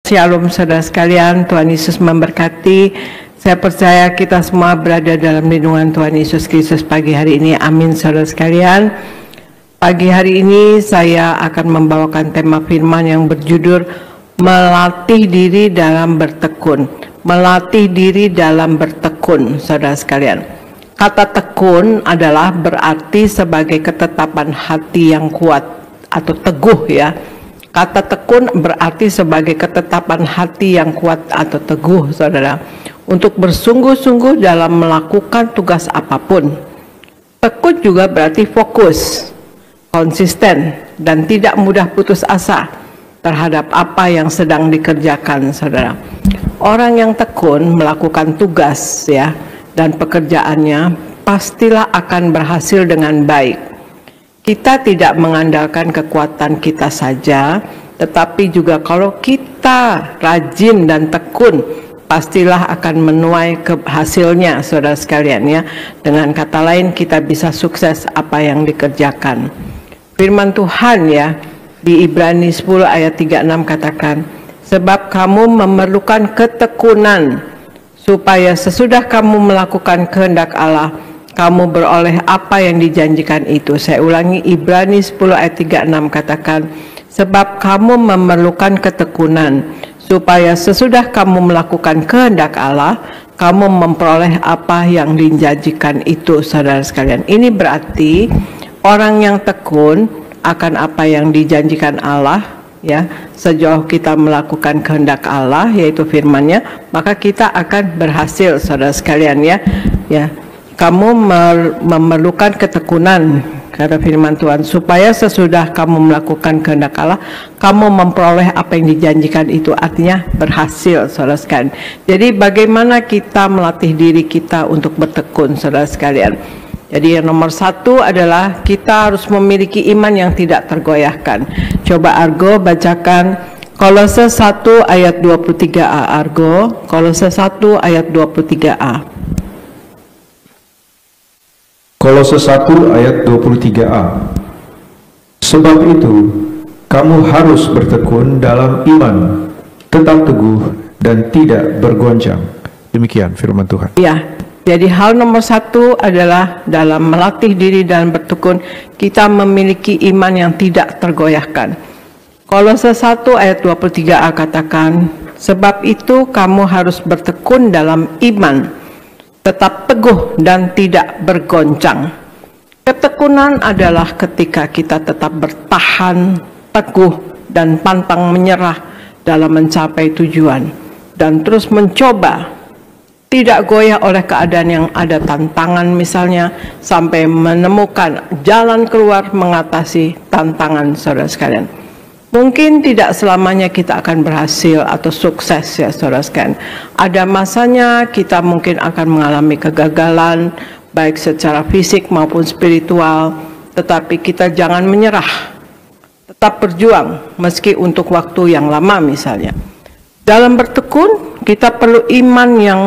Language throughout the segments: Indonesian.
Shalom saudara sekalian, Tuhan Yesus memberkati. Saya percaya kita semua berada dalam lindungan Tuhan Yesus Kristus pagi hari ini. Amin saudara sekalian. Pagi hari ini saya akan membawakan tema firman yang berjudul melatih diri dalam bertekun. Melatih diri dalam bertekun saudara sekalian. Kata tekun adalah berarti sebagai ketetapan hati yang kuat atau teguh ya. Kata tekun berarti sebagai ketetapan hati yang kuat atau teguh, saudara, untuk bersungguh-sungguh dalam melakukan tugas apapun. Tekun juga berarti fokus, konsisten, dan tidak mudah putus asa terhadap apa yang sedang dikerjakan, saudara. Orang yang tekun melakukan tugas ya dan pekerjaannya pastilah akan berhasil dengan baik. Kita tidak mengandalkan kekuatan kita saja, tetapi juga kalau kita rajin dan tekun, pastilah akan menuai hasilnya, saudara sekalian ya. Dengan kata lain, kita bisa sukses apa yang dikerjakan. Firman Tuhan ya, di Ibrani 10 ayat 36 katakan, sebab kamu memerlukan ketekunan, supaya sesudah kamu melakukan kehendak Allah, kamu beroleh apa yang dijanjikan itu. Saya ulangi, Ibrani 10 ayat 36 katakan, sebab kamu memerlukan ketekunan, supaya sesudah kamu melakukan kehendak Allah, kamu memperoleh apa yang dijanjikan itu, saudara sekalian. Ini berarti orang yang tekun akan apa yang dijanjikan Allah, ya, sejauh kita melakukan kehendak Allah, yaitu firman-Nya, maka kita akan berhasil, saudara sekalian ya. Ya. Kamu memerlukan ketekunan, kata firman Tuhan, supaya sesudah kamu melakukan kehendak Allah, kamu memperoleh apa yang dijanjikan itu, artinya berhasil, saudara sekalian. Jadi bagaimana kita melatih diri kita untuk bertekun, saudara sekalian? Jadi yang nomor satu adalah kita harus memiliki iman yang tidak tergoyahkan. Coba Argo bacakan Kolose 1 ayat 23a, Argo, Kolose 1 ayat 23a. Kolose 1 ayat 23a. Sebab itu, kamu harus bertekun dalam iman, tetap teguh dan tidak bergoncang. Demikian firman Tuhan. Ya, jadi hal nomor satu adalah dalam melatih diri dan bertekun, kita memiliki iman yang tidak tergoyahkan. Kolose 1 ayat 23a katakan, sebab itu kamu harus bertekun dalam iman, tetap teguh dan tidak bergoncang. Ketekunan adalah ketika kita tetap bertahan, teguh, dan pantang menyerah dalam mencapai tujuan, dan terus mencoba, tidak goyah oleh keadaan yang ada tantangan misalnya, sampai menemukan jalan keluar mengatasi tantangan, saudara sekalian. Mungkin tidak selamanya kita akan berhasil atau sukses ya saudara sekalian. Ada masanya kita mungkin akan mengalami kegagalan, baik secara fisik maupun spiritual. Tetapi kita jangan menyerah. Tetap berjuang meski untuk waktu yang lama misalnya. Dalam bertekun kita perlu iman yang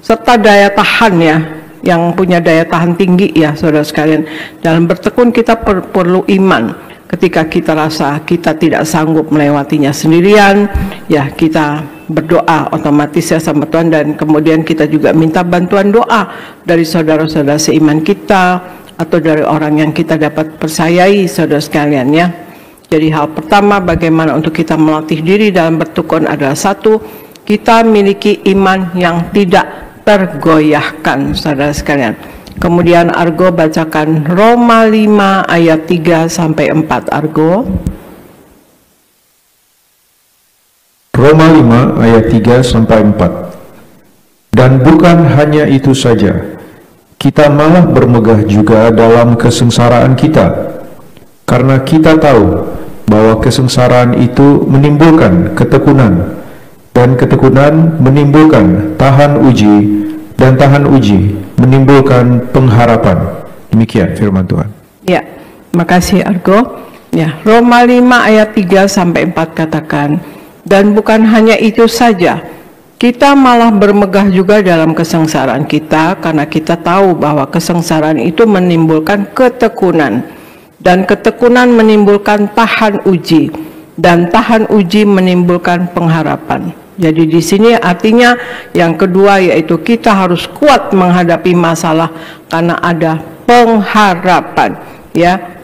serta daya tahan ya. Yang punya daya tahan tinggi ya saudara sekalian. Dalam bertekun kita perlu iman. Ketika kita rasa kita tidak sanggup melewatinya sendirian, ya kita berdoa otomatis ya sama Tuhan, dan kemudian kita juga minta bantuan doa dari saudara-saudara seiman kita atau dari orang yang kita dapat percayai, saudara sekalian ya. Jadi hal pertama bagaimana untuk kita melatih diri dalam bertekun adalah satu, kita miliki iman yang tidak tergoyahkan, saudara sekalian. Kemudian Argo bacakan Roma 5 ayat 3 sampai 4, Argo. Roma 5 ayat 3 sampai 4. Dan bukan hanya itu saja, kita malah bermegah juga dalam kesengsaraan kita, karena kita tahu bahwa kesengsaraan itu menimbulkan ketekunan, dan ketekunan menimbulkan tahan uji, dan tahan uji menimbulkan pengharapan. Demikian firman Tuhan. Ya, makasih Argo. Ya, Roma 5 ayat 3 sampai 4 katakan, dan bukan hanya itu saja, kita malah bermegah juga dalam kesengsaraan kita, karena kita tahu bahwa kesengsaraan itu menimbulkan ketekunan, dan ketekunan menimbulkan tahan uji, dan tahan uji menimbulkan pengharapan. Jadi di sini artinya yang kedua yaitu kita harus kuat menghadapi masalah karena ada pengharapan, ya.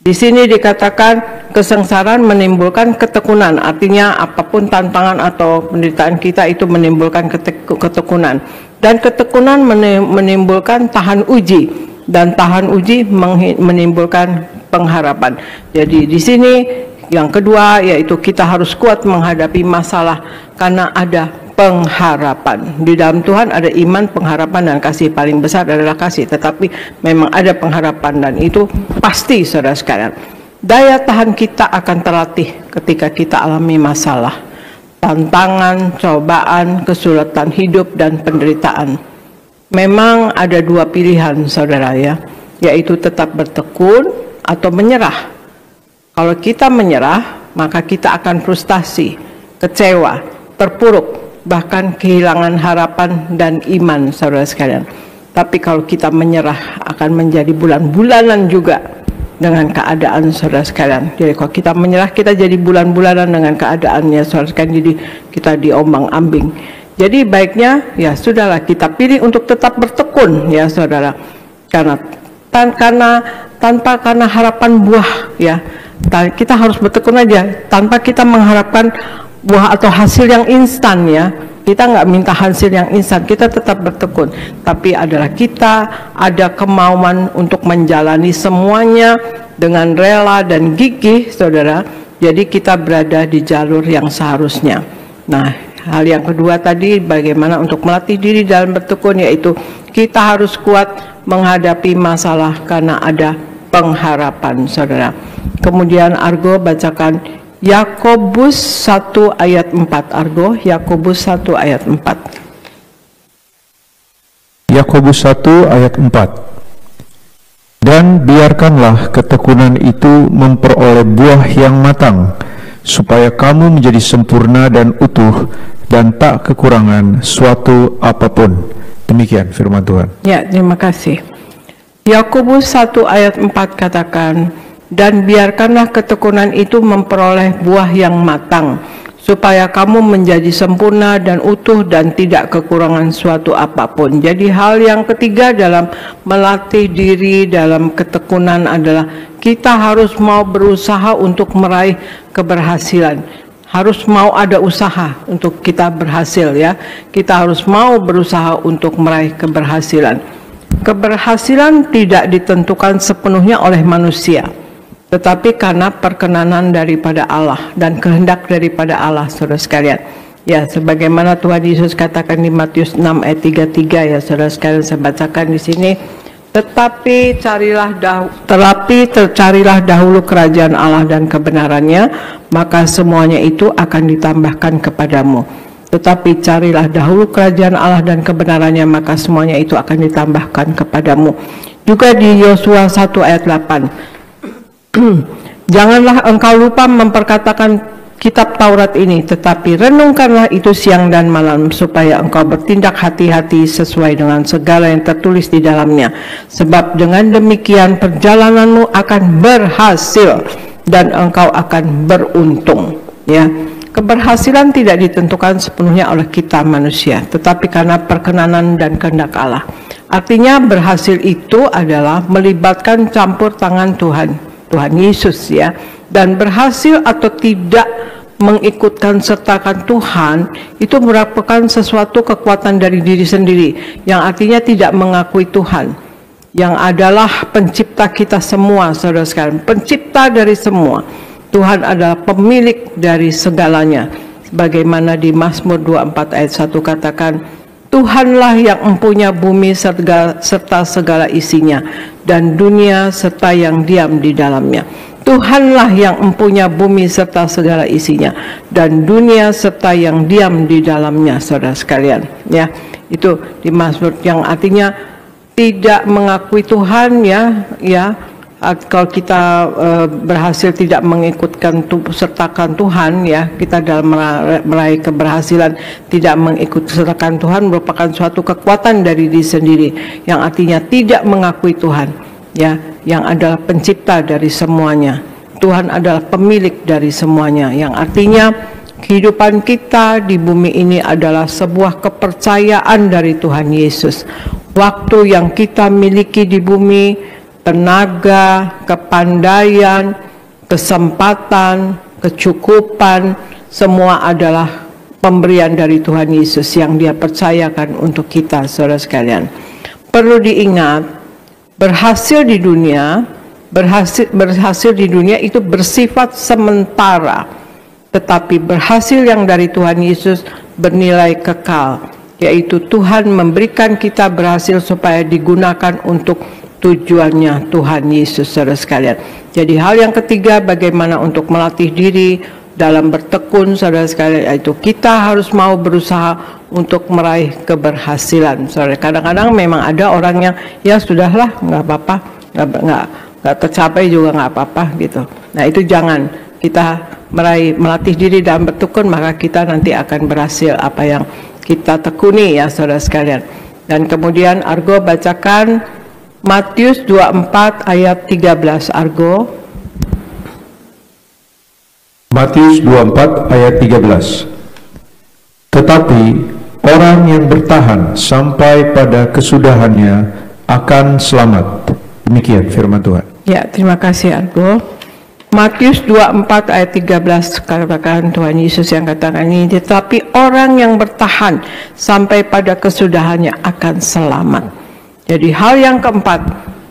Di sini dikatakan kesengsaraan menimbulkan ketekunan, artinya apapun tantangan atau penderitaan kita itu menimbulkan ketekunan, dan ketekunan menimbulkan tahan uji, dan tahan uji menimbulkan pengharapan. Jadi di sini yang kedua yaitu kita harus kuat menghadapi masalah karena ada pengharapan. Di dalam Tuhan ada iman, pengharapan, dan kasih. Paling besar adalah kasih, tetapi memang ada pengharapan, dan itu pasti, saudara sekalian. Daya tahan kita akan terlatih ketika kita alami masalah, tantangan, cobaan, kesulitan hidup, dan penderitaan. Memang ada dua pilihan, saudara, ya, yaitu tetap bertekun atau menyerah. Kalau kita menyerah, maka kita akan frustasi, kecewa, terpuruk, bahkan kehilangan harapan dan iman, saudara sekalian. Tapi kalau kita menyerah, akan menjadi bulan-bulanan juga dengan keadaan, saudara sekalian. Jadi kalau kita menyerah, kita jadi bulan-bulanan dengan keadaannya, saudara sekalian. Jadi kita diombang-ambing. Jadi baiknya ya sudahlah, kita pilih untuk tetap bertekun, ya saudara, karena harapan buah, ya. Kita harus bertekun aja tanpa kita mengharapkan buah atau hasil yang instan, ya. Kita nggak minta hasil yang instan, kita tetap bertekun. Tapi adalah kita ada kemauan untuk menjalani semuanya dengan rela dan gigih, saudara. Jadi kita berada di jalur yang seharusnya. Nah, hal yang kedua tadi bagaimana untuk melatih diri dalam bertekun, yaitu kita harus kuat menghadapi masalah karena ada pengharapan, saudara. Kemudian Argo bacakan Yakobus 1 ayat 4. Argo, Yakobus 1 ayat 4. Yakobus 1 ayat 4. Dan biarkanlah ketekunan itu memperoleh buah yang matang, supaya kamu menjadi sempurna dan utuh, dan tak kekurangan suatu apapun. Demikian firman Tuhan. Ya, terima kasih. Yakobus 1 ayat 4 katakan, dan biarkanlah ketekunan itu memperoleh buah yang matang, supaya kamu menjadi sempurna dan utuh dan tidak kekurangan suatu apapun. Jadi hal yang ketiga dalam melatih diri dalam ketekunan adalah kita harus mau berusaha untuk meraih keberhasilan. Harus mau ada usaha untuk kita berhasil, ya. Kita harus mau berusaha untuk meraih keberhasilan. Keberhasilan tidak ditentukan sepenuhnya oleh manusia, tetapi karena perkenanan daripada Allah dan kehendak daripada Allah, saudara sekalian. Ya, sebagaimana Tuhan Yesus katakan di Matius 6 ayat 33, ya saudara sekalian, saya bacakan di sini. Tetapi carilah dahulu kerajaan Allah dan kebenarannya, maka semuanya itu akan ditambahkan kepadamu. Tetapi carilah dahulu kerajaan Allah dan kebenarannya, maka semuanya itu akan ditambahkan kepadamu. Juga di Yosua 1 ayat 8. Janganlah engkau lupa memperkatakan kitab Taurat ini, tetapi renungkanlah itu siang dan malam, supaya engkau bertindak hati-hati sesuai dengan segala yang tertulis di dalamnya. Sebab dengan demikian perjalananmu akan berhasil dan engkau akan beruntung. Ya, keberhasilan tidak ditentukan sepenuhnya oleh kita manusia, tetapi karena perkenanan dan kehendak Allah. Artinya berhasil itu adalah melibatkan campur tangan Tuhan Yesus, ya. Dan berhasil atau tidak mengikutkan sertakan Tuhan itu merupakan sesuatu kekuatan dari diri sendiri, yang artinya tidak mengakui Tuhan yang adalah pencipta kita semua, saudara sekalian, pencipta dari semua. Tuhan adalah pemilik dari segalanya. Sebagaimana di Mazmur 24 ayat 1 katakan, Tuhanlah yang mempunyai bumi serta segala isinya, dan dunia serta yang diam di dalamnya. Tuhanlah yang mempunyai bumi serta segala isinya, dan dunia serta yang diam di dalamnya, saudara sekalian. Ya, itu di Mazmur, yang artinya tidak mengakui Tuhan, ya. Kalau kita berhasil tidak mengikutkan sertakan Tuhan, ya, kita dalam meraih keberhasilan tidak mengikut sertakan Tuhan merupakan suatu kekuatan dari diri sendiri, yang artinya tidak mengakui Tuhan, ya, yang adalah pencipta dari semuanya. Tuhan adalah pemilik dari semuanya, yang artinya kehidupan kita di bumi ini adalah sebuah kepercayaan dari Tuhan Yesus. Waktu yang kita miliki di bumi, tenaga, kepandaian, kesempatan, kecukupan, semua adalah pemberian dari Tuhan Yesus yang Dia percayakan untuk kita, saudara sekalian. Perlu diingat, berhasil di dunia itu bersifat sementara, tetapi berhasil yang dari Tuhan Yesus bernilai kekal, yaitu Tuhan memberikan kita berhasil supaya digunakan untuk tujuannya Tuhan Yesus, saudara sekalian. Jadi hal yang ketiga, bagaimana untuk melatih diri dalam bertekun, saudara sekalian, yaitu kita harus mau berusaha untuk meraih keberhasilan. Saudara, kadang-kadang memang ada orang yang ya sudahlah, nggak apa-apa, nggak tercapai juga nggak apa-apa gitu. Nah itu jangan, kita melatih diri dalam bertekun, maka kita nanti akan berhasil apa yang kita tekuni ya saudara sekalian. Dan kemudian Argo bacakan Matius 24 ayat 13, Argo. Matius 24 ayat 13. Tetapi orang yang bertahan sampai pada kesudahannya akan selamat. Demikian firman Tuhan. Ya, terima kasih Argo. Matius 24 ayat 13 katakan Tuhan Yesus yang katakan ini, tetapi orang yang bertahan sampai pada kesudahannya akan selamat. Jadi hal yang keempat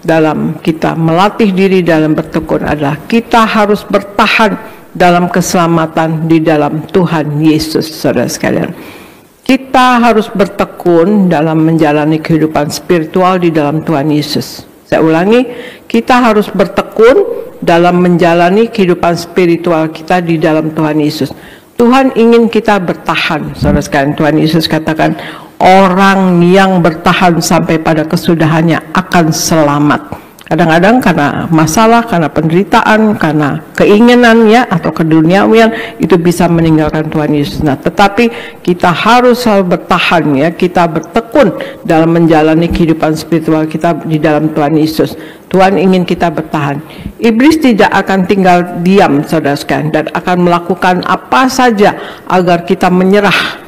dalam kita melatih diri dalam bertekun adalah kita harus bertahan dalam keselamatan di dalam Tuhan Yesus, saudara sekalian. Kita harus bertekun dalam menjalani kehidupan spiritual di dalam Tuhan Yesus. Saya ulangi, kita harus bertekun dalam menjalani kehidupan spiritual kita di dalam Tuhan Yesus. Tuhan ingin kita bertahan, saudara sekalian. Tuhan Yesus katakan, orang yang bertahan sampai pada kesudahannya akan selamat. Kadang-kadang karena masalah, karena penderitaan, karena keinginan ya atau keduniawian itu bisa meninggalkan Tuhan Yesus. Nah, tetapi kita harus selalu bertahan ya, kita bertekun dalam menjalani kehidupan spiritual kita di dalam Tuhan Yesus. Tuhan ingin kita bertahan. Iblis tidak akan tinggal diam, saudara sekalian, dan akan melakukan apa saja agar kita menyerah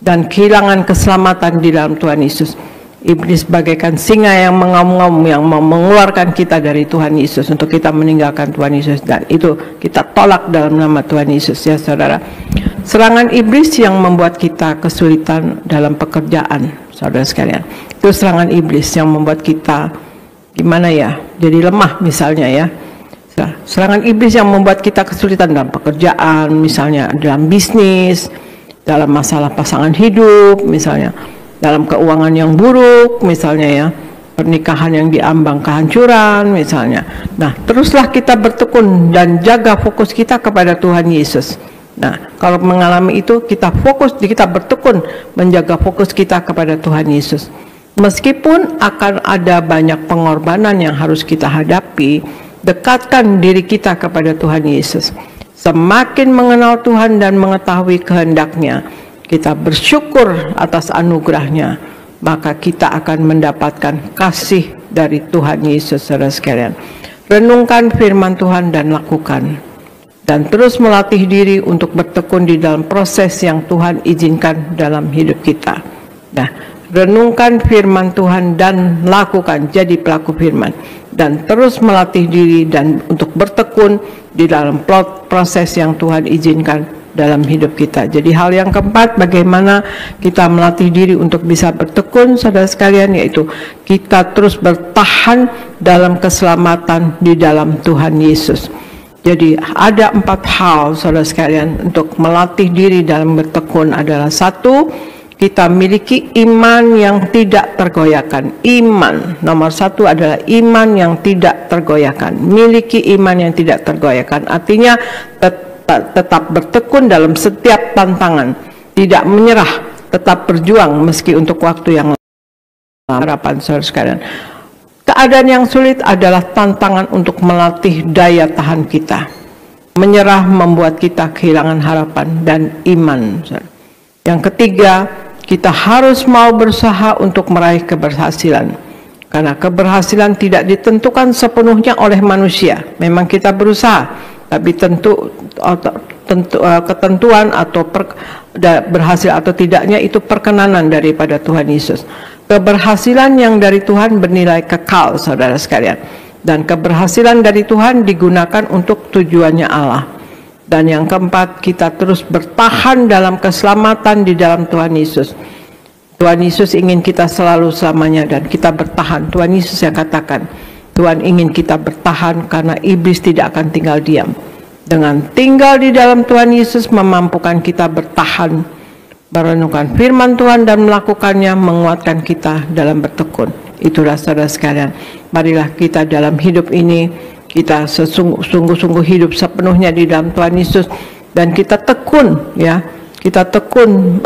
dan kehilangan keselamatan di dalam Tuhan Yesus. Iblis bagaikan singa yang mengaum-ngaum, yang mau mengeluarkan kita dari Tuhan Yesus untuk kita meninggalkan Tuhan Yesus, dan itu kita tolak dalam nama Tuhan Yesus ya saudara. Serangan iblis yang membuat kita kesulitan dalam pekerjaan, saudara sekalian. Itu serangan iblis yang membuat kita gimana ya, jadi lemah misalnya ya. Serangan iblis yang membuat kita kesulitan dalam pekerjaan, misalnya dalam bisnis, dalam masalah pasangan hidup, misalnya dalam keuangan yang buruk, misalnya ya, pernikahan yang diambang kehancuran, misalnya. Nah, teruslah kita bertekun dan jaga fokus kita kepada Tuhan Yesus. Nah, kalau mengalami itu, kita bertekun menjaga fokus kita kepada Tuhan Yesus. Meskipun akan ada banyak pengorbanan yang harus kita hadapi, dekatkan diri kita kepada Tuhan Yesus. Semakin mengenal Tuhan dan mengetahui kehendak-Nya, kita bersyukur atas anugerah-Nya, maka kita akan mendapatkan kasih dari Tuhan Yesus, saudara sekalian. Renungkan firman Tuhan dan lakukan. Dan terus melatih diri untuk bertekun di dalam proses yang Tuhan izinkan dalam hidup kita. Nah, renungkan firman Tuhan dan lakukan, jadi pelaku firman. Dan terus melatih diri dan untuk bertekun di dalam proses yang Tuhan izinkan dalam hidup kita. Jadi hal yang keempat, bagaimana kita melatih diri untuk bisa bertekun, saudara sekalian, yaitu kita terus bertahan dalam keselamatan di dalam Tuhan Yesus. Jadi ada 4 hal, saudara sekalian, untuk melatih diri dalam bertekun adalah: 1, kita miliki iman yang tidak tergoyahkan. Iman nomor 1 adalah iman yang tidak tergoyahkan. Miliki iman yang tidak tergoyahkan, artinya tetap bertekun dalam setiap tantangan, tidak menyerah, tetap berjuang meski untuk waktu yang lama. Harapan saudara sekalian, keadaan yang sulit adalah tantangan untuk melatih daya tahan kita. Menyerah membuat kita kehilangan harapan dan iman. Yang ketiga, kita harus mau berusaha untuk meraih keberhasilan, karena keberhasilan tidak ditentukan sepenuhnya oleh manusia. Memang kita berusaha, tapi ketentuan atau berhasil atau tidaknya itu perkenanan daripada Tuhan Yesus. Keberhasilan yang dari Tuhan bernilai kekal, saudara sekalian. Dan keberhasilan dari Tuhan digunakan untuk tujuannya Allah. Dan yang keempat, kita terus bertahan dalam keselamatan di dalam Tuhan Yesus. Tuhan Yesus ingin kita selalu selamanya dan kita bertahan. Tuhan Yesus yang katakan, Tuhan ingin kita bertahan karena iblis tidak akan tinggal diam. Dengan tinggal di dalam Tuhan Yesus memampukan kita bertahan, merenungkan firman Tuhan dan melakukannya, menguatkan kita dalam bertekun. Itulah saudara sekalian, marilah kita dalam hidup ini, kita sungguh-sungguh hidup sepenuhnya di dalam Tuhan Yesus, dan kita tekun, ya, kita tekun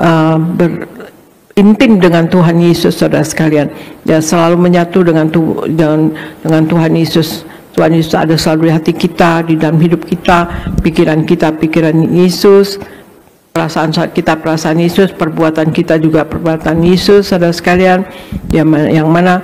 intim dengan Tuhan Yesus, saudara sekalian, dan selalu menyatu dengan Tuhan Yesus. Tuhan Yesus ada selalu di hati kita, di dalam hidup kita, pikiran Yesus, perasaan kita perasaan Yesus, perbuatan kita juga perbuatan Yesus, saudara sekalian, yang mana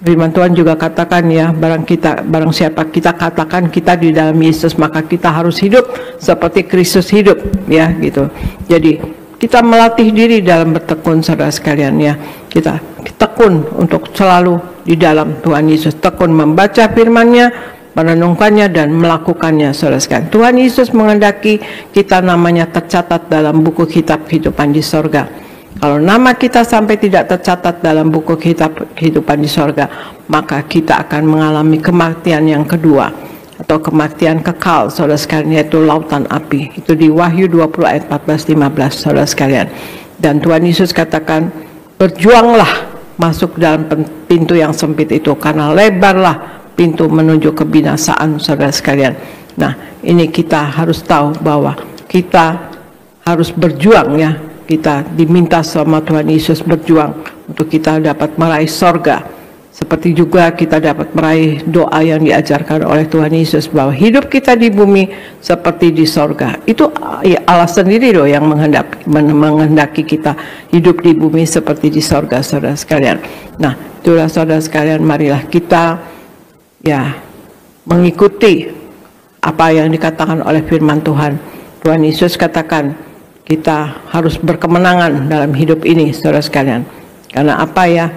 firman Tuhan juga katakan, ya, barang siapa kita katakan kita di dalam Yesus, maka kita harus hidup seperti Kristus hidup, ya, gitu. Jadi kita melatih diri dalam bertekun, saudara sekalian, ya. Kita tekun untuk selalu di dalam Tuhan Yesus, tekun membaca firman-Nya, merenungkannya dan melakukannya, saudara sekalian. Tuhan Yesus menghendaki kita namanya tercatat dalam buku kitab kehidupan di sorga. Kalau nama kita sampai tidak tercatat dalam buku kitab kehidupan di sorga, maka kita akan mengalami kematian yang kedua, atau kematian kekal, saudara sekalian, yaitu lautan api. Itu di Wahyu 20 ayat 14-15, saudara sekalian. Dan Tuhan Yesus katakan, berjuanglah masuk dalam pintu yang sempit itu, karena lebarlah pintu menuju kebinasaan, saudara sekalian. Nah, ini kita harus tahu bahwa kita harus berjuang, ya. Kita diminta sama Tuhan Yesus berjuang untuk kita dapat meraih sorga. Seperti juga kita dapat meraih doa yang diajarkan oleh Tuhan Yesus, bahwa hidup kita di bumi seperti di sorga. Itu ya, Allah sendiri loh yang menghendaki kita hidup di bumi seperti di sorga, saudara sekalian. Nah, itulah saudara sekalian, marilah kita, ya, mengikuti apa yang dikatakan oleh firman Tuhan. Tuhan Yesus katakan kita harus berkemenangan dalam hidup ini, saudara sekalian. Karena apa, ya?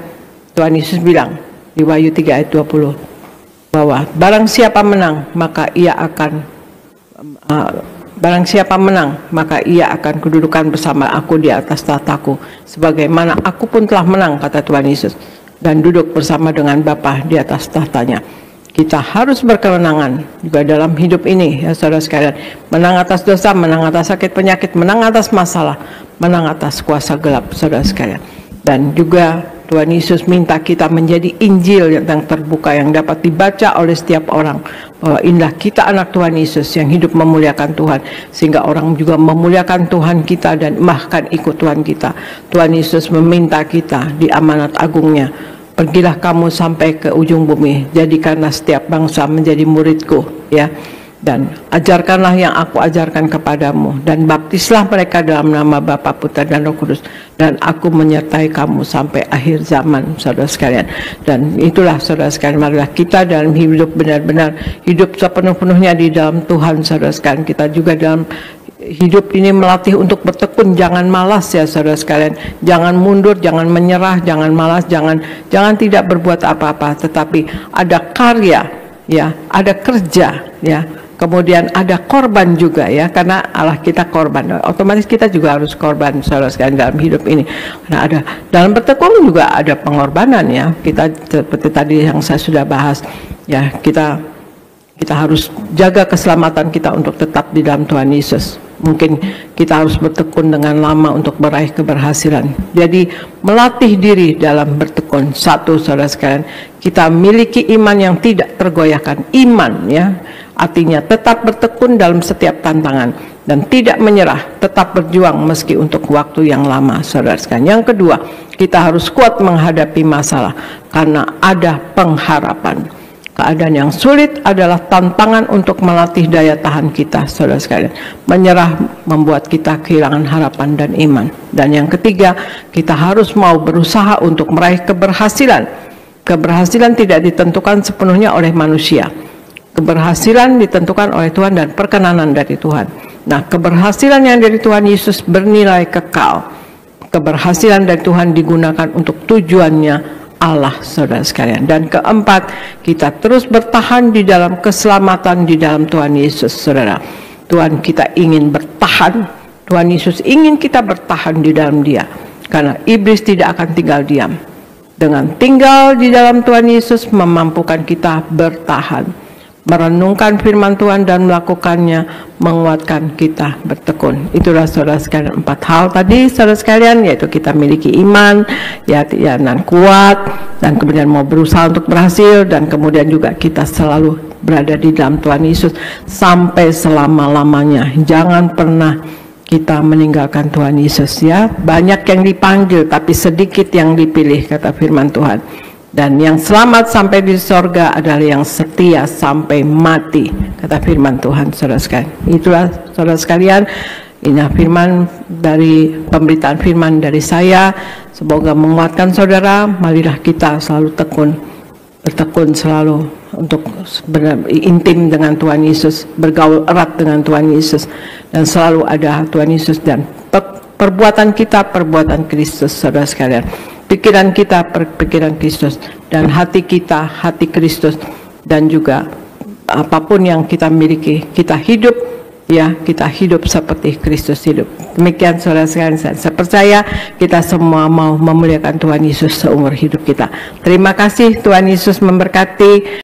Tuhan Yesus bilang di Wahyu 3 ayat 20 bahwa barang siapa menang maka ia akan kedudukan bersama aku di atas tahtaku, sebagaimana aku pun telah menang, kata Tuhan Yesus, dan duduk bersama dengan Bapa di atas tahtanya. Kita harus berkemenangan juga dalam hidup ini, ya, saudara sekalian. Menang atas dosa, menang atas sakit penyakit, menang atas masalah, menang atas kuasa gelap, saudara sekalian. Dan juga Tuhan Yesus minta kita menjadi Injil yang terbuka, yang dapat dibaca oleh setiap orang, bahwa inilah kita anak Tuhan Yesus yang hidup memuliakan Tuhan, sehingga orang juga memuliakan Tuhan kita dan bahkan ikut Tuhan kita. Tuhan Yesus meminta kita di amanat agungnya, pergilah kamu sampai ke ujung bumi, jadikanlah setiap bangsa menjadi muridku, ya, dan ajarkanlah yang aku ajarkan kepadamu, dan baptislah mereka dalam nama Bapa, Putra dan Roh Kudus, dan aku menyertai kamu sampai akhir zaman, saudara sekalian. Dan itulah, saudara sekalian, marilah kita dalam hidup benar-benar hidup sepenuh-penuhnya di dalam Tuhan, saudara sekalian. Kita juga dalam hidup ini melatih untuk bertekun, jangan malas, ya, saudara sekalian. Jangan mundur, jangan menyerah, jangan malas, jangan tidak berbuat apa-apa, tetapi ada karya, ya, ada kerja, ya. Kemudian ada korban juga, ya, karena Allah kita korban. Otomatis kita juga harus korban, saudara sekalian, dalam hidup ini. Karena ada dalam bertekun juga ada pengorbanan, ya. Kita seperti tadi yang saya sudah bahas, ya, kita harus jaga keselamatan kita untuk tetap di dalam Tuhan Yesus. Mungkin kita harus bertekun dengan lama untuk meraih keberhasilan. Jadi melatih diri dalam bertekun. Satu, saudara sekalian, kita miliki iman yang tidak tergoyahkan. Iman, ya, artinya tetap bertekun dalam setiap tantangan dan tidak menyerah, tetap berjuang meski untuk waktu yang lama, saudara sekalian. Yang kedua, kita harus kuat menghadapi masalah karena ada pengharapan. Keadaan yang sulit adalah tantangan untuk melatih daya tahan kita, saudara sekalian. Menyerah membuat kita kehilangan harapan dan iman. Dan yang ketiga, kita harus mau berusaha untuk meraih keberhasilan. Keberhasilan tidak ditentukan sepenuhnya oleh manusia. Keberhasilan ditentukan oleh Tuhan dan perkenanan dari Tuhan. Nah, keberhasilan yang dari Tuhan Yesus bernilai kekal. Keberhasilan dari Tuhan digunakan untuk tujuannya Allah, saudara sekalian. Dan keempat, kita terus bertahan di dalam keselamatan di dalam Tuhan Yesus, saudara. Tuhan kita ingin bertahan. Tuhan Yesus ingin kita bertahan di dalam Dia. Karena iblis tidak akan tinggal diam. Dengan tinggal di dalam Tuhan Yesus memampukan kita bertahan. Merenungkan firman Tuhan dan melakukannya menguatkan kita bertekun. Itulah saudara sekalian 4 hal tadi, saudara sekalian, yaitu kita miliki iman, dan kuat, dan kemudian mau berusaha untuk berhasil, dan kemudian juga kita selalu berada di dalam Tuhan Yesus sampai selama-lamanya. Jangan pernah kita meninggalkan Tuhan Yesus, ya. Banyak yang dipanggil tapi sedikit yang dipilih, kata firman Tuhan. Dan yang selamat sampai di sorga adalah yang setia sampai mati, kata firman Tuhan, saudara sekalian. Itulah saudara sekalian, ini firman dari pemberitaan firman dari saya. Semoga menguatkan saudara. Marilah kita selalu bertekun selalu untuk intim dengan Tuhan Yesus, bergaul erat dengan Tuhan Yesus, dan selalu ada Tuhan Yesus, dan perbuatan kita perbuatan Kristus, saudara sekalian. Pikiran kita pikiran Kristus, dan hati kita hati Kristus, dan juga apapun yang kita miliki kita hidup, ya, kita hidup seperti Kristus hidup. Demikian saudara sekalian, saya percaya kita semua mau memuliakan Tuhan Yesus seumur hidup kita. Terima kasih, Tuhan Yesus memberkati.